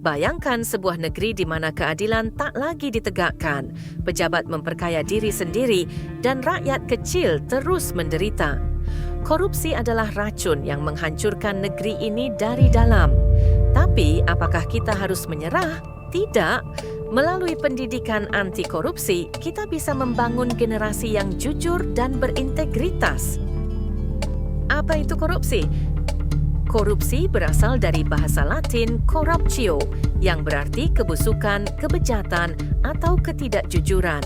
Bayangkan sebuah negeri di mana keadilan tak lagi ditegakkan, pejabat memperkaya diri sendiri, dan rakyat kecil terus menderita. Korupsi adalah racun yang menghancurkan negeri ini dari dalam. Tapi, apakah kita harus menyerah? Tidak. Melalui pendidikan anti korupsi, kita bisa membangun generasi yang jujur dan berintegritas. Apa itu korupsi? Korupsi berasal dari bahasa Latin corruptio, yang berarti kebusukan, kebejatan, atau ketidakjujuran.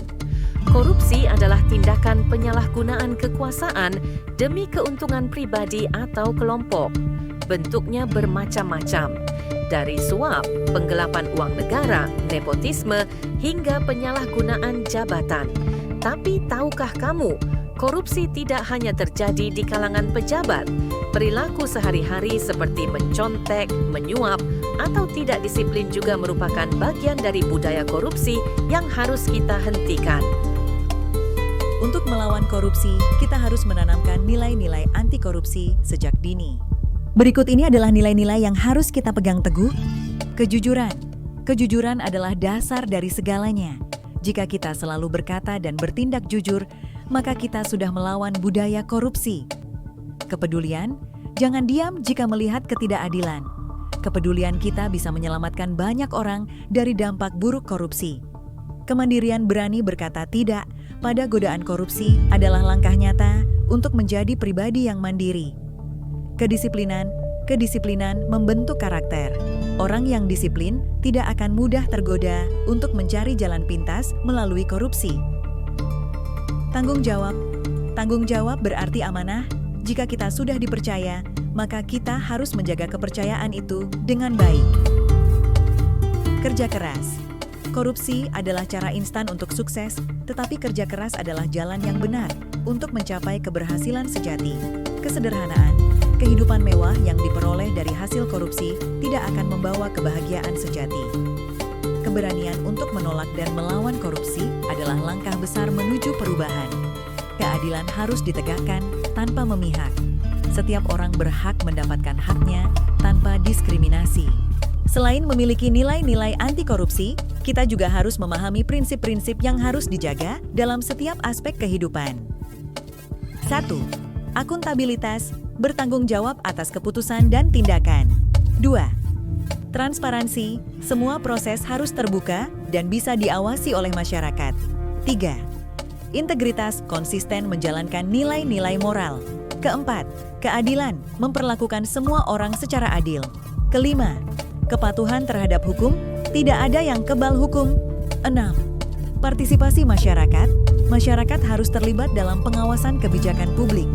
Korupsi adalah tindakan penyalahgunaan kekuasaan demi keuntungan pribadi atau kelompok. Bentuknya bermacam-macam, dari suap, penggelapan uang negara, nepotisme, hingga penyalahgunaan jabatan. Tapi tahukah kamu, korupsi tidak hanya terjadi di kalangan pejabat. Perilaku sehari-hari seperti mencontek, menyuap, atau tidak disiplin juga merupakan bagian dari budaya korupsi yang harus kita hentikan. Untuk melawan korupsi, kita harus menanamkan nilai-nilai anti korupsi sejak dini. Berikut ini adalah nilai-nilai yang harus kita pegang teguh. Kejujuran. Kejujuran adalah dasar dari segalanya. Jika kita selalu berkata dan bertindak jujur, maka kita sudah melawan budaya korupsi. Kepedulian. Jangan diam jika melihat ketidakadilan. Kepedulian kita bisa menyelamatkan banyak orang dari dampak buruk korupsi. Kemandirian, berani berkata tidak pada godaan korupsi adalah langkah nyata untuk menjadi pribadi yang mandiri. Kedisiplinan. Kedisiplinan membentuk karakter. Orang yang disiplin tidak akan mudah tergoda untuk mencari jalan pintas melalui korupsi. Tanggung jawab. Tanggung jawab berarti amanah. Jika kita sudah dipercaya, maka kita harus menjaga kepercayaan itu dengan baik. Kerja keras. Korupsi adalah cara instan untuk sukses, tetapi kerja keras adalah jalan yang benar untuk mencapai keberhasilan sejati. Kesederhanaan. Kehidupan mewah yang diperoleh dari hasil korupsi tidak akan membawa kebahagiaan sejati. Keberanian untuk menolak dan melawan korupsi adalah langkah besar menuju perubahan. Keadilan harus ditegakkan tanpa memihak. Setiap orang berhak mendapatkan haknya tanpa diskriminasi. Selain memiliki nilai-nilai anti korupsi, kita juga harus memahami prinsip-prinsip yang harus dijaga dalam setiap aspek kehidupan. 1. Akuntabilitas, bertanggung jawab atas keputusan dan tindakan. 2. Transparansi, semua proses harus terbuka dan bisa diawasi oleh masyarakat. 3. Integritas, konsisten menjalankan nilai-nilai moral. Keempat, keadilan, memperlakukan semua orang secara adil. Kelima, kepatuhan terhadap hukum, tidak ada yang kebal hukum. 6. Partisipasi masyarakat, masyarakat harus terlibat dalam pengawasan kebijakan publik.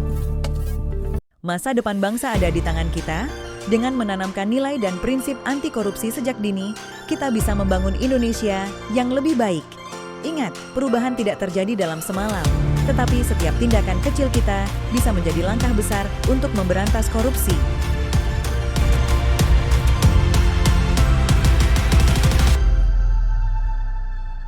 Masa depan bangsa ada di tangan kita. Dengan menanamkan nilai dan prinsip anti korupsi sejak dini, kita bisa membangun Indonesia yang lebih baik. Ingat, perubahan tidak terjadi dalam semalam, tetapi setiap tindakan kecil kita bisa menjadi langkah besar untuk memberantas korupsi.